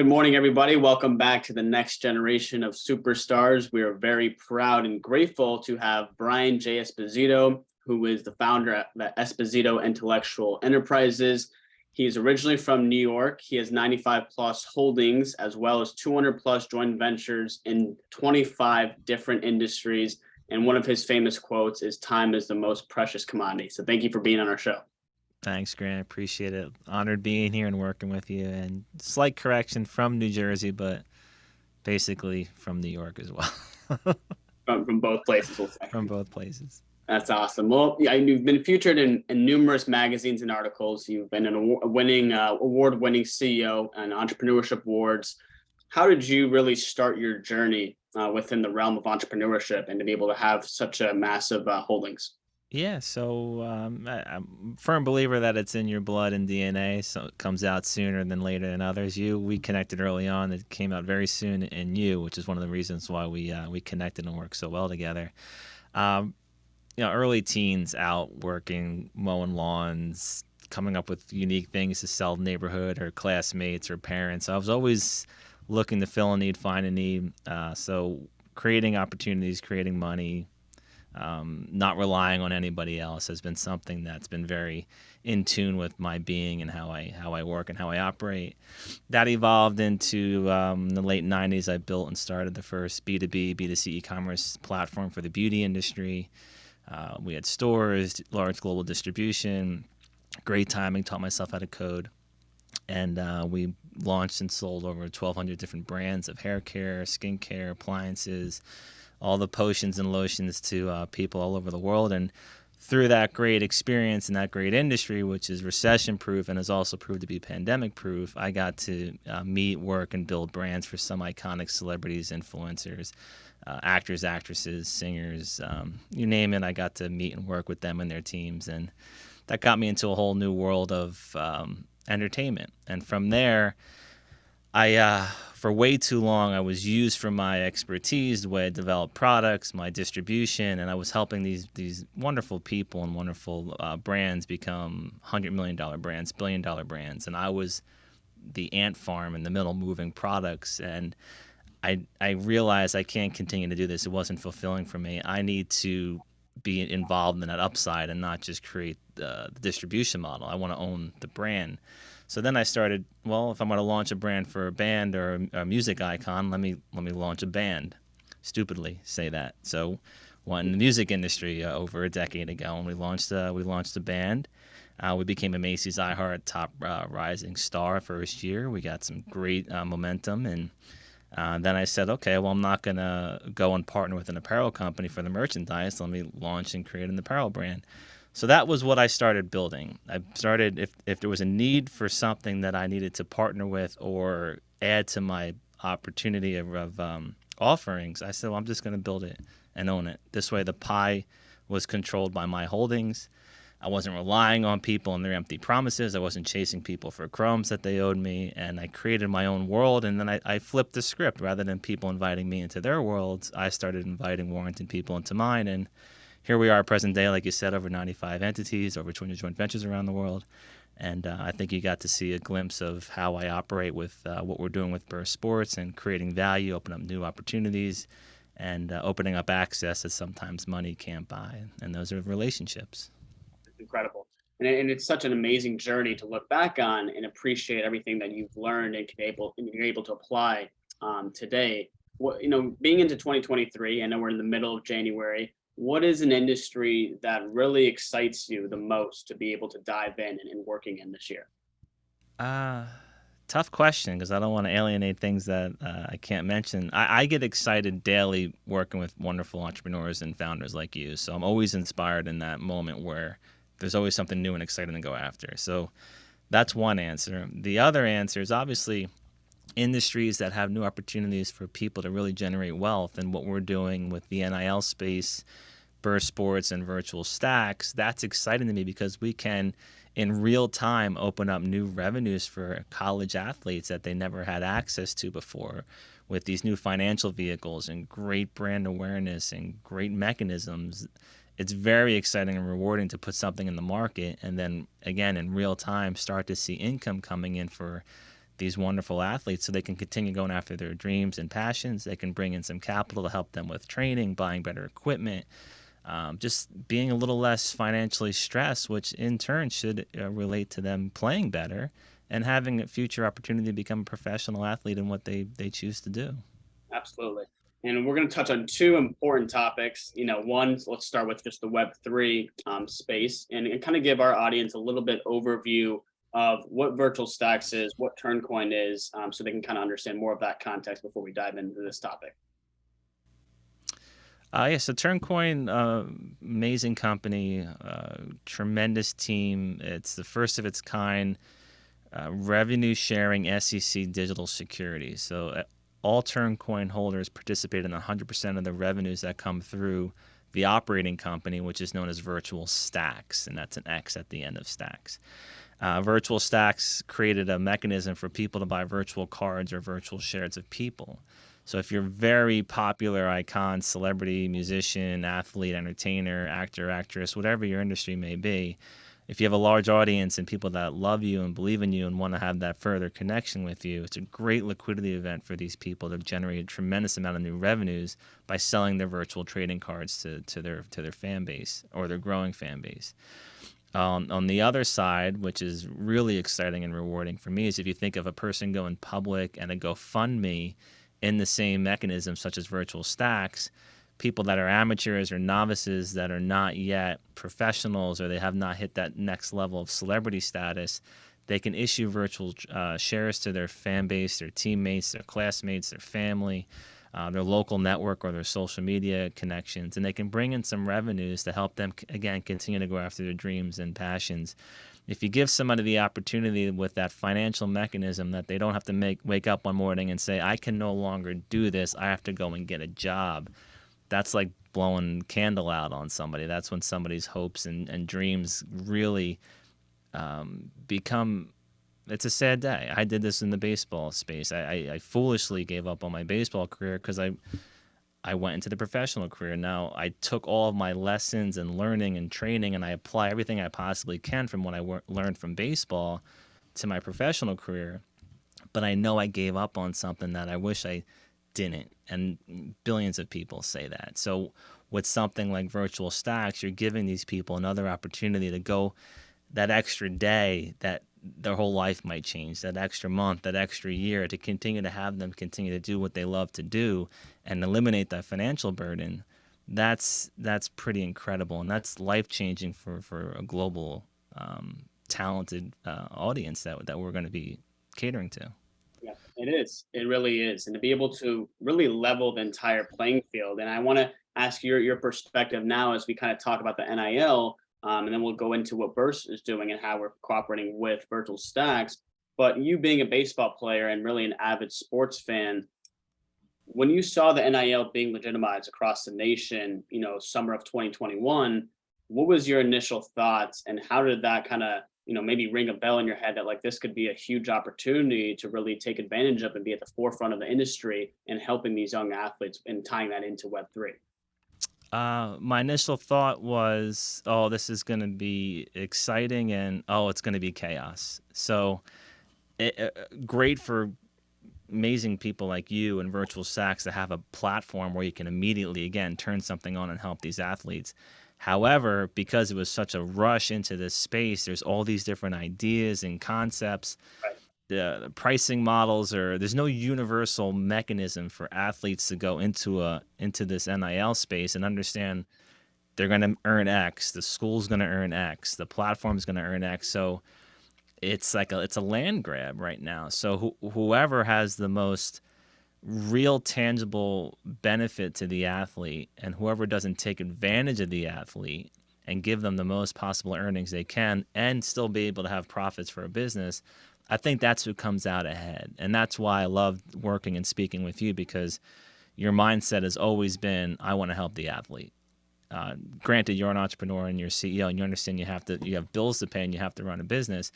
Good morning, everybody. Welcome back to the next generation of superstars. We are very proud and grateful to have Brian J. Esposito, who is the founder at Esposito Intellectual Enterprises. He is originally from New York. He has 95 plus holdings, as well as 200 plus joint ventures in 25 different industries. And one of his famous quotes is, "Time is the most precious commodity." So thank you for being on our show. Thanks, Grant. Appreciate it. Honored being here and working with you. And slight correction, from New Jersey, but basically from New York as well. From both places, we'll say. From both places. That's awesome. Well, yeah, you've been featured in numerous magazines and articles. You've been an award-winning CEO and entrepreneurship awards. How did you really start your journey within the realm of entrepreneurship and to be able to have such a massive holdings? Yeah, so I'm a firm believer that it's in your blood and DNA, so it comes out sooner than later than others. We connected early on. It came out very soon in you, which is one of the reasons why we connected and worked so well together. Um, Early teens out working, mowing lawns, coming up with unique things to sell the neighborhood or classmates or parents. I was always looking to fill a need, find a need. So creating opportunities, creating money, not relying on anybody else has been something that's been very in tune with my being and how I work and how I operate. That evolved into the late 90s. I built and started the first B2B, B2C e-commerce platform for the beauty industry. We had stores, large global distribution, great timing, taught myself how to code. And we launched and sold over 1,200 different brands of hair care, skincare, appliances, all the potions and lotions to people all over the world. And through that great experience in that great industry, which is recession-proof and has also proved to be pandemic-proof, I got to meet, work, and build brands for some iconic celebrities, influencers, actors, actresses, singers, you name it. I got to meet and work with them and their teams. And that got me into a whole new world of entertainment. And from there, for way too long, I was used for my expertise, the way I developed products, my distribution, and I was helping these wonderful people and wonderful brands become $100 million brands, $1 billion brands. And I was the ant farm in the middle moving products. And I realized I can't continue to do this. It wasn't fulfilling for me. I need to be involved in that upside and not just create the distribution model. I want to own the brand. So then I started, well, if I'm going to launch a brand for a band or a music icon, let me launch a band. Stupidly say that. So went in the music industry over a decade ago, and we launched a band. We became a Macy's iHeart top rising star first year. We got some great momentum, and then I said, okay, well, I'm not going to go and partner with an apparel company for the merchandise. Let me launch and create an apparel brand. So that was what I started building. I started, if there was a need for something that I needed to partner with or add to my opportunity of offerings, I said, well, I'm just going to build it and own it. This way the pie was controlled by my holdings. I wasn't relying on people and their empty promises. I wasn't chasing people for crumbs that they owed me. And I created my own world. And then I flipped the script. Rather than people inviting me into their worlds, I started inviting Warrington people into mine. And here we are present day, like you said, over 95 entities, over 200 joint ventures around the world. And I think you got to see a glimpse of how I operate with what we're doing with Burst Sports and creating value, opening up new opportunities, and opening up access that sometimes money can't buy. And those are relationships. Incredible. And it's such an amazing journey to look back on and appreciate everything that you've learned and you're able to apply today. What, being into 2023, I know we're in the middle of January. What is an industry that really excites you the most to be able to dive in and working in this year? Uh, Tough question, because I don't want to alienate things that I can't mention. I get excited daily working with wonderful entrepreneurs and founders like you. So I'm always inspired in that moment where there's always something new and exciting to go after. So that's one answer. The other answer is obviously industries that have new opportunities for people to really generate wealth, and what we're doing with the NIL space, Burst Sports, and virtual stacks. That's exciting to me because we can in real time open up new revenues for college athletes that they never had access to before, with these new financial vehicles and great brand awareness and great mechanisms. It's very exciting and rewarding to put something in the market and then again in real time start to see income coming in for these wonderful athletes so they can continue going after their dreams and passions. They can bring in some capital to help them with training, buying better equipment, just being a little less financially stressed, which in turn should relate to them playing better and having a future opportunity to become a professional athlete in what they choose to do. Absolutely. And we're going to touch on two important topics. One, let's start with just the Web3 space and kind of give our audience a little bit overview of what virtual stacks is, what Turncoin is, so they can kind of understand more of that context before we dive into this topic. Yeah, so Turncoin, amazing company, tremendous team. It's the first of its kind revenue sharing SEC digital security. So all Turncoin holders participate in 100% of the revenues that come through the operating company, which is known as virtual stacks, and that's an X at the end of stacks. Virtual stacks created a mechanism for people to buy virtual cards or virtual shares of people. So if you're a very popular icon, celebrity, musician, athlete, entertainer, actor, actress, whatever your industry may be, if you have a large audience and people that love you and believe in you and want to have that further connection with you, it's a great liquidity event for these people to generate a tremendous amount of new revenues by selling their virtual trading cards to their fan base or their growing fan base. On the other side, which is really exciting and rewarding for me, is if you think of a person going public and a GoFundMe in the same mechanism, such as virtual stacks, people that are amateurs or novices that are not yet professionals or they have not hit that next level of celebrity status, they can issue virtual shares to their fan base, their teammates, their classmates, their family, their local network or their social media connections, and they can bring in some revenues to help them, again, continue to go after their dreams and passions. If you give somebody the opportunity with that financial mechanism that they don't have to wake up one morning and say, I can no longer do this, I have to go and get a job, that's like blowing candle out on somebody. That's when somebody's hopes and dreams really become, it's a sad day. I did this in the baseball space. I foolishly gave up on my baseball career because I went into the professional career. Now, I took all of my lessons and learning and training, and I apply everything I possibly can from what I learned from baseball to my professional career. But I know I gave up on something that I wish I didn't. And billions of people say that. So with something like virtual stacks, you're giving these people another opportunity to go that extra day that their whole life might change, that extra month, that extra year, to continue to have them continue to do what they love to do and eliminate that financial burden. That's pretty incredible, and that's life-changing for a global talented audience that we're going to be catering to. Yeah, it is. It really is. And to be able to really level the entire playing field. And I want to ask your perspective now as we kind of talk about the NIL, and then we'll go into what Burst is doing and how we're cooperating with virtual stacks. But you being a baseball player and really an avid sports fan, when you saw the NIL being legitimized across the nation, summer of 2021, what was your initial thoughts and how did that kind of, maybe ring a bell in your head that like this could be a huge opportunity to really take advantage of and be at the forefront of the industry and helping these young athletes and tying that into Web3? My initial thought was, oh, this is going to be exciting and, oh, it's going to be chaos. So great for amazing people like you and Virtual Stacks to have a platform where you can immediately, again, turn something on and help these athletes. However, because it was such a rush into this space, there's all these different ideas and concepts. Right. The pricing models, or there's no universal mechanism for athletes to go into this NIL space and understand they're going to earn X, the school's going to earn X, the platform's going to earn X. So it's like it's a land grab right now. So whoever has the most real tangible benefit to the athlete and whoever doesn't take advantage of the athlete and give them the most possible earnings they can and still be able to have profits for a business, I think that's who comes out ahead. And that's why I love working and speaking with you, because your mindset has always been, I want to help the athlete. Granted, you're an entrepreneur and you're a CEO and you understand you have bills to pay and you have to run a business,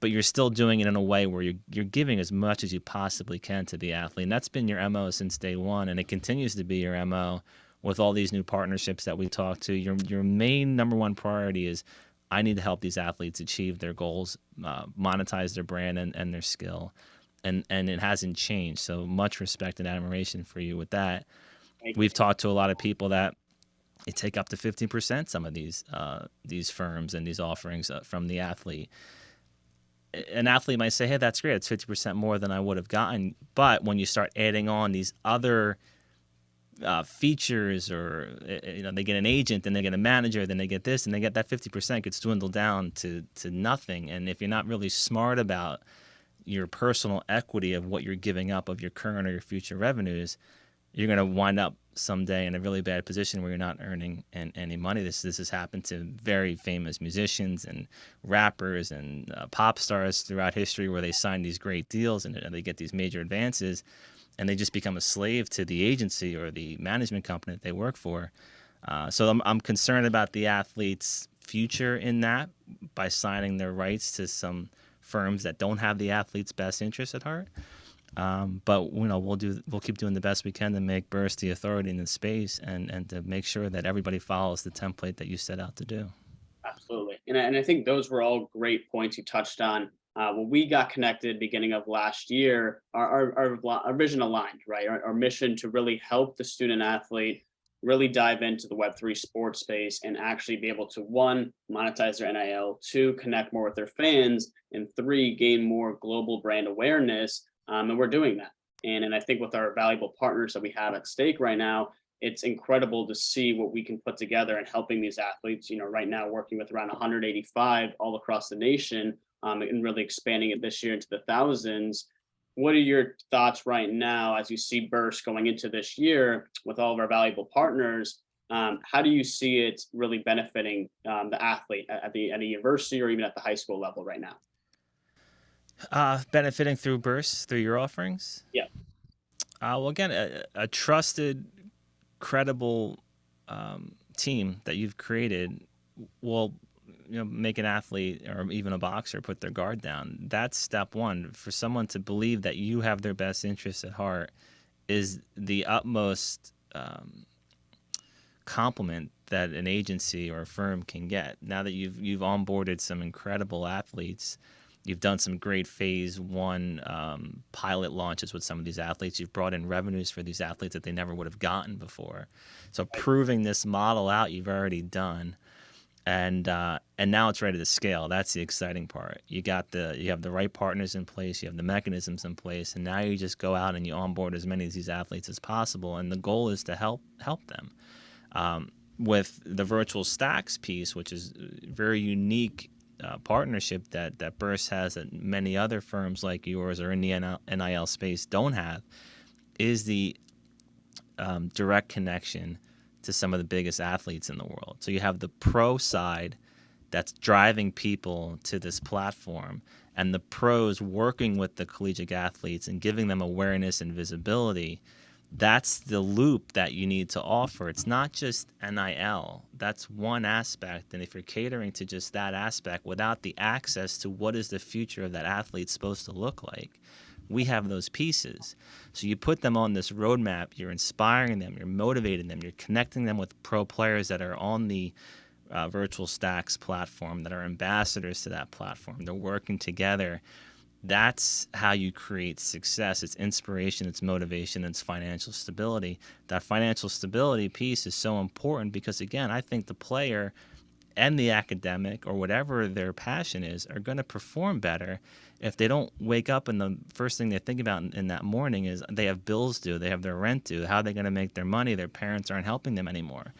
but you're still doing it in a way where you're giving as much as you possibly can to the athlete. And that's been your MO since day one, and it continues to be your MO with all these new partnerships that we talk to. Your main number one priority is, I need to help these athletes achieve their goals, monetize their brand and their skill. and it hasn't changed. So much respect and admiration for you with that. Thank you. We've talked to a lot of people that it take up to 15% some of these firms and these offerings from the athlete. An athlete might say, hey, that's great, it's 50% more than I would have gotten. But when you start adding on these other features, or they get an agent, then they get a manager, then they get this, and they get that 50% gets dwindled down to nothing. And if you're not really smart about your personal equity of what you're giving up of your current or your future revenues, you're going to wind up someday in a really bad position where you're not earning any money. This has happened to very famous musicians and rappers and pop stars throughout history, where they sign these great deals and they get these major advances, and they just become a slave to the agency or the management company that they work for. So I'm concerned about the athletes' future in that, by signing their rights to some firms that don't have the athlete's best interests at heart. But we'll keep doing the best we can to make Burst the authority in the space, and to make sure that everybody follows the template that you set out to do. Absolutely. And I think those were all great points you touched on. When we got connected beginning of last year, our vision aligned, right? Our mission to really help the student athlete really dive into the Web3 sports space and actually be able to, one, monetize their NIL, two, connect more with their fans, and three, gain more global brand awareness. And we're doing that. And I think with our valuable partners that we have at stake right now, it's incredible to see what we can put together and helping these athletes. Right now working with around 185 all across the nation, and really expanding it this year into the thousands. What are your thoughts right now as you see Burst going into this year with all of our valuable partners? How do you see it really benefiting the athlete at the university or even at the high school level right now? Benefiting through Burst, through your offerings? Yeah. Well, again, a trusted, credible team that you've created will make an athlete or even a boxer put their guard down. That's step one. For someone to believe that you have their best interests at heart is the utmost compliment that an agency or a firm can get. Now that you've onboarded some incredible athletes, you've done some great phase one pilot launches with some of these athletes. You've brought in revenues for these athletes that they never would have gotten before. So proving this model out, you've already done, and now it's ready to scale. That's the exciting part. You have the right partners in place, you have the mechanisms in place, and now you just go out and you onboard as many of these athletes as possible. And the goal is to help them. With the virtual stacks piece, which is very unique partnership that Burst has that many other firms like yours or in the NIL space don't have, is the direct connection to some of the biggest athletes in the world. So you have the pro side that's driving people to this platform, and the pros working with the collegiate athletes and giving them awareness and visibility. That's the loop that you need to offer. It's not just NIL. That's one aspect. And if you're catering to just that aspect without the access to what is the future of that athlete supposed to look like, we have those pieces. So you put them on this roadmap, you're inspiring them, you're motivating them, you're connecting them with pro players that are on the Virtual Stacks platform, that are ambassadors to that platform. They're working together. That's how you create success. It's inspiration, it's motivation, it's financial stability. That financial stability piece is so important because, again, I think the player and the academic or whatever their passion is are going to perform better if they don't wake up and the first thing they think about in that morning is they have bills due, they have their rent due, how are they going to make their money, their parents aren't helping them anymore.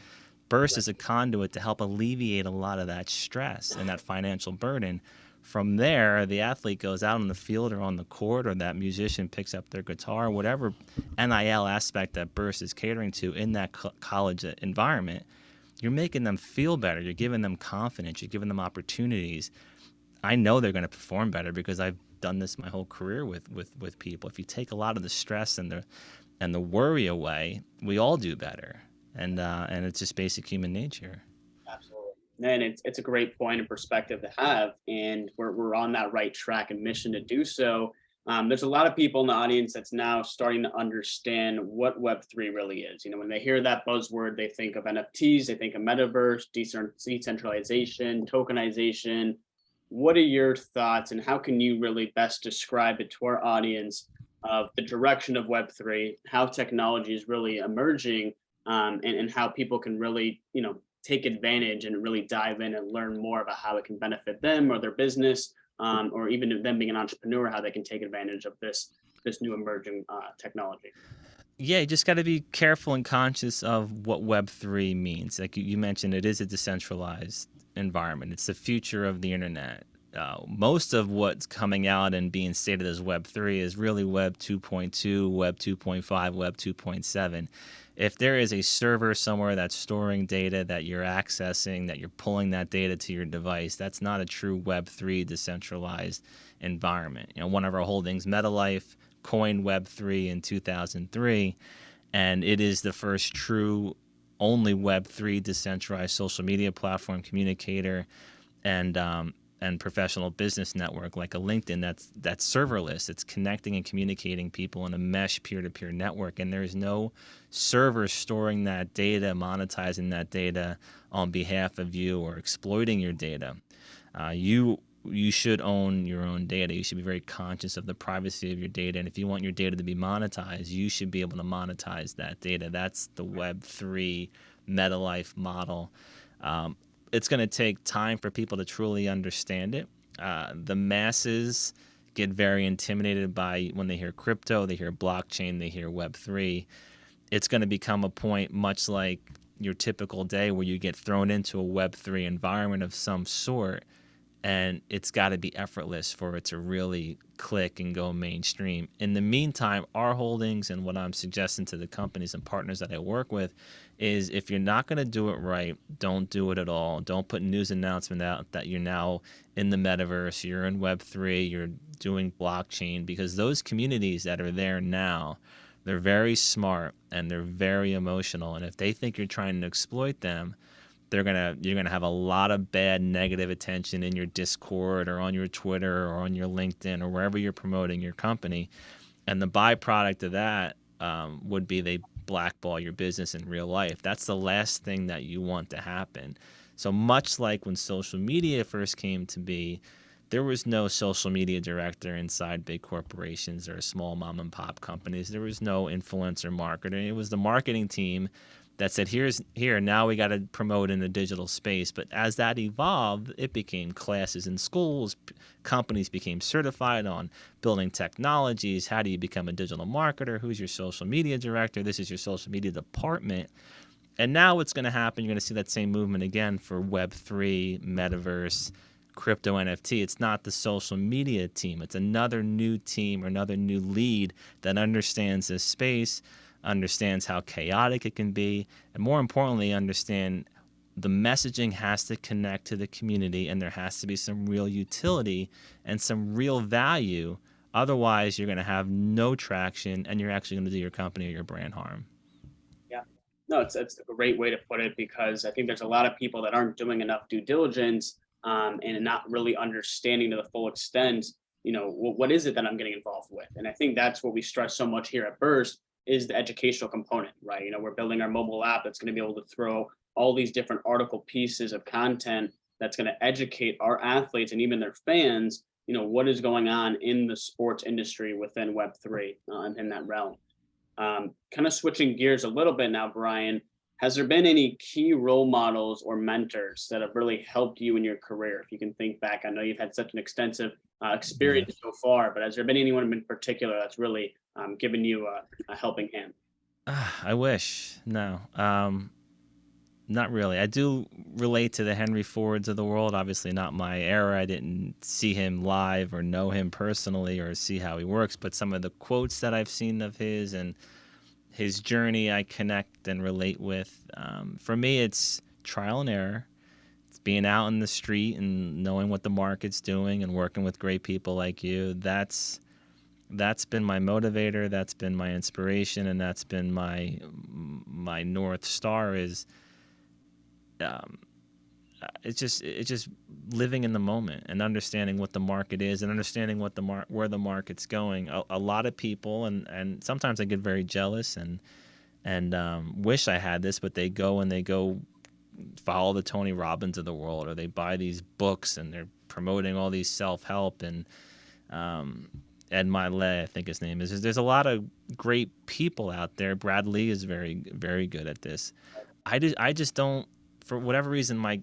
Burst is a conduit to help alleviate a lot of that stress and that financial burden. From there, the athlete goes out on the field or on the court, or that musician picks up their guitar, whatever NIL aspect that Burst is catering to in that college environment. You're making them feel better. You're giving them confidence. You're giving them opportunities. I know they're going to perform better because I've done this my whole career with people. If you take a lot of the stress and the worry away, we all do better. And it's just basic human nature. Absolutely. And it's a great point of perspective to have, and we're on that right track and mission to do so. There's a lot of people in the audience that's now starting to understand what Web3 really is. When they hear that buzzword, they think of NFTs, they think of metaverse, decentralization, tokenization. what are your thoughts and how can you really best describe it to our audience of the direction of Web3, how technology is really emerging, and how people can really, take advantage and really dive in and learn more about how it can benefit them or their business, or even them being an entrepreneur, how they can take advantage of this new emerging technology. Yeah, you just got to be careful and conscious of what Web3 means. Like you mentioned, it is a decentralized environment. It's the future of the internet. Most of what's coming out and being stated as Web3 is really Web 2.2, Web 2.5, Web 2.7. If there is a server somewhere that's storing data that you're accessing, that you're pulling that data to your device, that's not a true Web3 decentralized environment. One of our holdings, MetaLife, coined Web3 in 2003, and it is the first true only Web3 decentralized social media platform, communicator, and professional business network like a LinkedIn that's serverless. It's connecting and communicating people in a mesh peer-to-peer network, and there's no server storing that data, monetizing that data on behalf of you or exploiting your data. You should own your own data. You should be very conscious of the privacy of your data. And if you want your data to be monetized, you should be able to monetize that data. That's the Web3 MetaLife model. It's going to take time for people to truly understand it. The masses get very intimidated by when they hear crypto, they hear blockchain, they hear Web3. It's going to become a point much like your typical day where you get thrown into a Web3 environment of some sort, and it's got to be effortless for it to really click and go mainstream. In the meantime, our holdings and what I'm suggesting to the companies and partners that I work with is if you're not going to do it right, don't do it at all. Don't put news announcement out that you're now in the metaverse, you're in Web3, you're doing blockchain, because those communities that are there now, they're very smart and they're very emotional. And if they think you're trying to exploit them, you're gonna have a lot of bad negative attention in your Discord or on your Twitter or on your LinkedIn or wherever you're promoting your company, and the byproduct of that would be they blackball your business in real life. That's the last thing that you want to happen. So much like when social media first came to be, there was no social media director inside big corporations or small mom and pop companies. There was no influencer marketer. It was the marketing team that said, here, now we got to promote in the digital space. But as that evolved, it became classes in schools. Companies became certified on building technologies. How do you become a digital marketer? Who's your social media director? This is your social media department. And now what's going to happen, you're going to see that same movement again for Web3, metaverse, crypto NFT. It's not the social media team. It's another new team or another new lead that understands this space, understands how chaotic it can be, and more importantly, understand the messaging has to connect to the community and there has to be some real utility and some real value. Otherwise, you're going to have no traction and you're actually going to do your company or your brand harm. Yeah. No, it's a great way to put it because I think there's a lot of people that aren't doing enough due diligence, and not really understanding to the full extent, what is it that I'm getting involved with? And I think that's what we stress so much here at Burst is the educational component, right? We're building our mobile app that's going to be able to throw all these different article pieces of content that's going to educate our athletes and even their fans, what is going on in the sports industry within Web3, in that realm. Kind of switching gears a little bit now, Brian, has there been any key role models or mentors that have really helped you in your career? If you can think back, I know you've had such an extensive Yeah. experience so far, but has there been anyone in particular that's really given you a helping hand? I wish. No. Not really. I do relate to the Henry Fords of the world. Obviously, not my era. I didn't see him live or know him personally or see how he works. But some of the quotes that I've seen of his and his journey, I connect and relate with. For me, it's trial and error. It's being out in the street and knowing what the market's doing and working with great people like you. That's been my motivator. That's been my inspiration, and that's been my north star. Is um, it's just living in the moment and understanding what the market is and understanding what where the market's going. A lot of people and sometimes I get very jealous and wish I had this, but they go follow the Tony Robbins of the world, or they buy these books and they're promoting all these self-help and Ed Milet, I think his name is. There's a lot of great people out there. Brad Lee is very, very good at this. I just don't, for whatever reason, my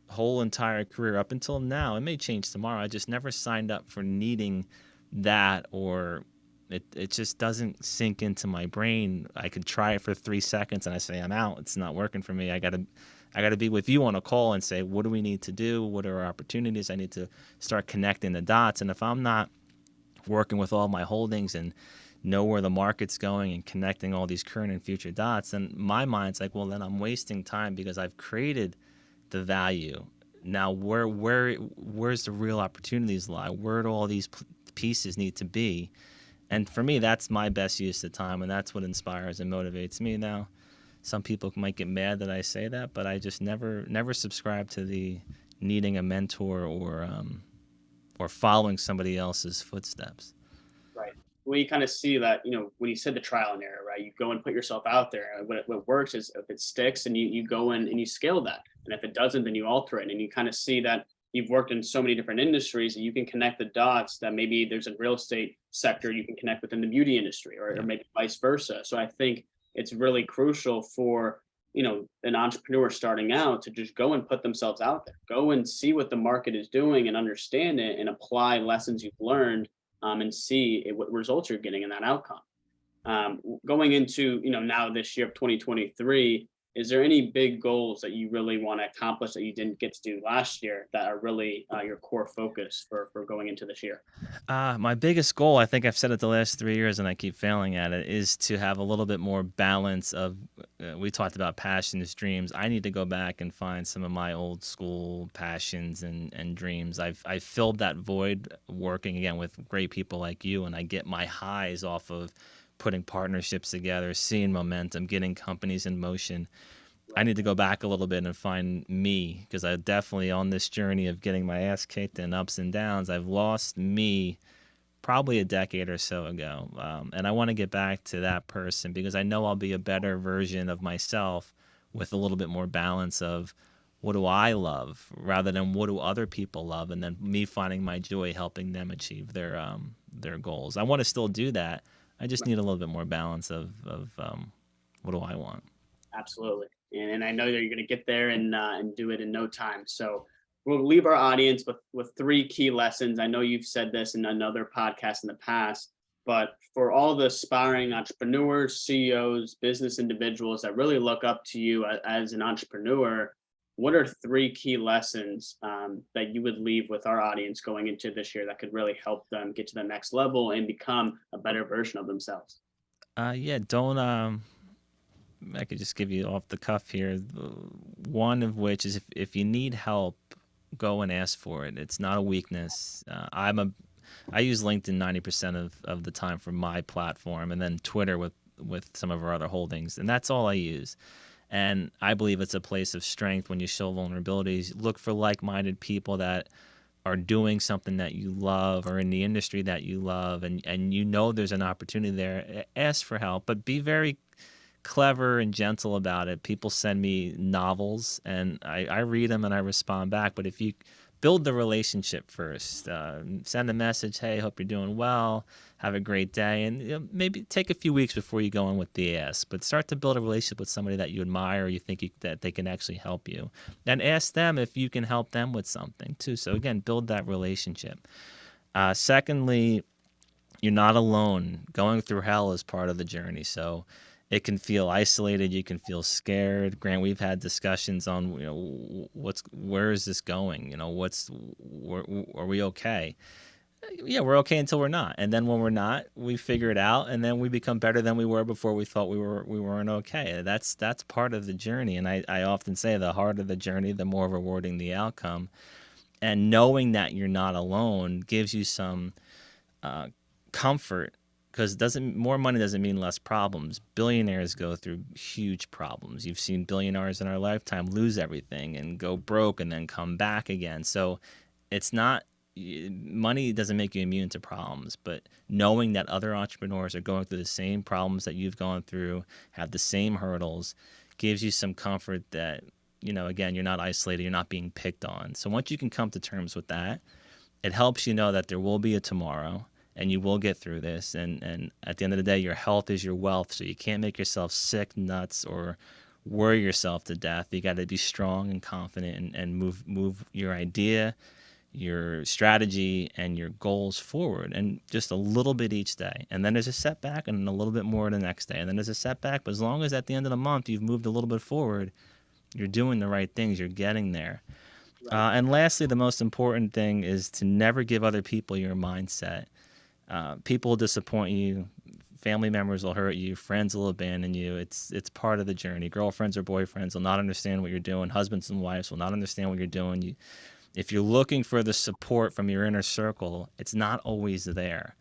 whole entire career up until now, it may change tomorrow. I just never signed up for needing that, or it just doesn't sink into my brain. I could try it for 3 seconds and I say, I'm out. It's not working for me. I gotta be with you on a call and say, what do we need to do? What are our opportunities? I need to start connecting the dots. And if I'm not working with all my holdings and know where the market's going and connecting all these current and future dots, then my mind's like, well, then I'm wasting time because I've created the value. Now, where's the real opportunities lie? Where do all these pieces need to be? And for me, that's my best use of time, and that's what inspires and motivates me now. Some people might get mad that I say that, but I just never subscribe to the needing a mentor or following somebody else's footsteps. Right. Well, you kind of see that, when you said the trial and error, right? You go and put yourself out there. And what works is if it sticks and you go in and you scale that. And if it doesn't, then you alter it. And you kind of see that you've worked in so many different industries and you can connect the dots that maybe there's a real estate sector you can connect within the beauty industry or maybe vice versa. So I think it's really crucial for, an entrepreneur starting out to just go and put themselves out there, go and see what the market is doing and understand it and apply lessons you've learned and see what results you're getting in that outcome. Going into, now this year of 2023, is there any big goals that you really want to accomplish that you didn't get to do last year that are really your core focus for going into this year? My biggest goal, I think I've said it the last 3 years and I keep failing at it, is to have a little bit more balance of, we talked about passions, dreams. I need to go back and find some of my old school passions and dreams. I've filled that void working again with great people like you, and I get my highs off of putting partnerships together, seeing momentum, getting companies in motion. I need to go back a little bit and find me, because I definitely, on this journey of getting my ass kicked and ups and downs, I've lost me probably a decade or so ago. And I want to get back to that person because I know I'll be a better version of myself with a little bit more balance of what do I love rather than what do other people love, and then me finding my joy helping them achieve their goals. I want to still do that. I just need a little bit more balance of what do I want. Absolutely. And I know that you're going to get there and do it in no time. So we'll leave our audience with 3 key lessons. I know you've said this in another podcast in the past, but for all the aspiring entrepreneurs, CEOs, business individuals that really look up to you as an entrepreneur, what are 3 key lessons that you would leave with our audience going into this year that could really help them get to the next level and become a better version of themselves? Don't. I could just give you off the cuff here. One of which is if you need help, go and ask for it. It's not a weakness. I use LinkedIn 90% of the time for my platform, and then Twitter with some of our other holdings, and that's all I use. And I believe it's a place of strength when you show vulnerabilities. Look for like-minded people that are doing something that you love or in the industry that you love, and there's an opportunity there. Ask for help, but be very clever and gentle about it. People send me novels and I read them and I respond back. But if you build the relationship first, send a message, hey, hope you're doing well, have a great day, and maybe take a few weeks before you go in with the ask. But start to build a relationship with somebody that you admire, or you think that they can actually help you. And ask them if you can help them with something too. So again, build that relationship. Secondly, you're not alone. Going through hell is part of the journey. So it can feel isolated. You can feel scared. Grant, we've had discussions on, where is this going? Are we okay? Yeah, we're okay until we're not. And then when we're not, we figure it out, and then we become better than we were before we thought we weren't okay. That's part of the journey. And I often say the harder the journey, the more rewarding the outcome. And knowing that you're not alone gives you some comfort, because more money doesn't mean less problems. Billionaires go through huge problems. You've seen billionaires in our lifetime lose everything and go broke and then come back again. So it's not, money doesn't make you immune to problems, but knowing that other entrepreneurs are going through the same problems that you've gone through, have the same hurdles, gives you some comfort that, okay, again, you're not isolated, you're not being picked on. So once you can come to terms with that, it helps you know that there will be a tomorrow and you will get through this. And at the end of the day, your health is your wealth. So you can't make yourself sick, nuts, or worry yourself to death. You got to be strong and confident and move your idea, your strategy, and your goals forward, and just a little bit each day. And then there's a setback, and a little bit more the next day. And then there's a setback. But as long as at the end of the month you've moved a little bit forward, you're doing the right things. You're getting there. Right. And lastly, the most important thing is to never give other people your mindset. People will disappoint you. Family members will hurt you. Friends will abandon you. It's part of the journey. Girlfriends or boyfriends will not understand what you're doing. Husbands and wives will not understand what you're doing. If you're looking for the support from your inner circle, it's not always there.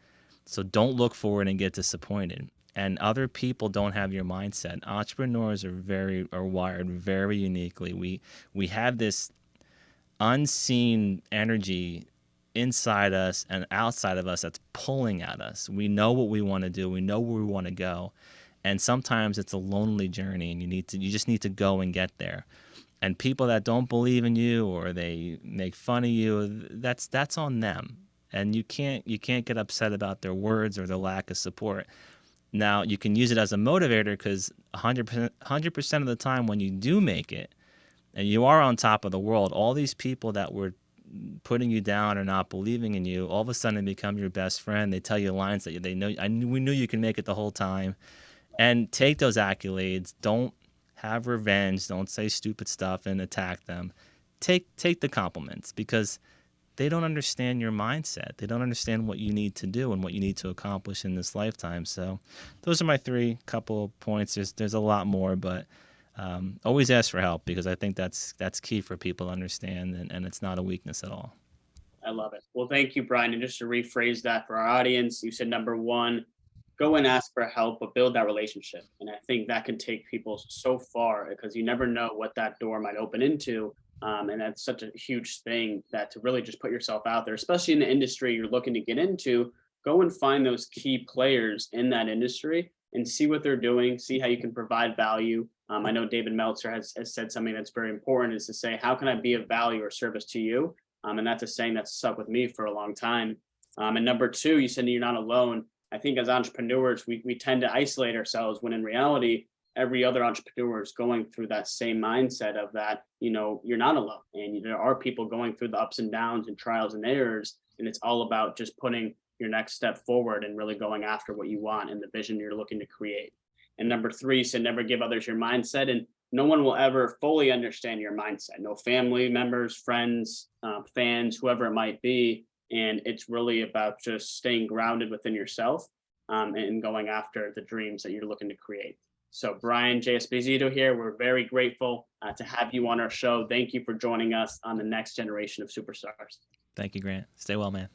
So don't look for it and get disappointed. And other people don't have your mindset. Entrepreneurs are wired very uniquely. We have this unseen energy inside us and outside of us that's pulling at us. We know what we want to do. We know where we want to go. And sometimes it's a lonely journey, and you just need to go and get there. And people that don't believe in you or they make fun of you, that's on them. And you can't get upset about their words or their lack of support. Now, you can use it as a motivator, because 100% of the time when you do make it and you are on top of the world, all these people that were putting you down or not believing in you, all of a sudden become your best friend. They tell you lines that we knew you can make it the whole time. And take those accolades. Don't have revenge. Don't say stupid stuff and attack them. Take the compliments, because they don't understand your mindset. They don't understand what you need to do and what you need to accomplish in this lifetime. So those are my couple of points. There's a lot more, but always ask for help, because I think that's key for people to understand, and it's not a weakness at all. I love it. Well, thank you, Brian. And just to rephrase that for our audience, you said number one, go and ask for help, but build that relationship. And I think that can take people so far, because you never know what that door might open into. And that's such a huge thing, that to really just put yourself out there, especially in the industry you're looking to get into, go and find those key players in that industry and see what they're doing, see how you can provide value. I know David Meltzer has said something that's very important, is to say, how can I be of value or service to you? And that's a saying that's stuck with me for a long time. And number two, you said you're not alone. I think as entrepreneurs, we tend to isolate ourselves, when in reality, every other entrepreneur is going through that same mindset of that, you're not alone. And there are people going through the ups and downs and trials and errors. And it's all about just putting your next step forward and really going after what you want and the vision you're looking to create. And number three, so never give others your mindset. And no one will ever fully understand your mindset. No family members, friends, fans, whoever it might be. And it's really about just staying grounded within yourself, and going after the dreams that you're looking to create. So Brian J. Esposito here, we're very grateful to have you on our show. Thank you for joining us on the next generation of superstars. Thank you, Grant. Stay well, man.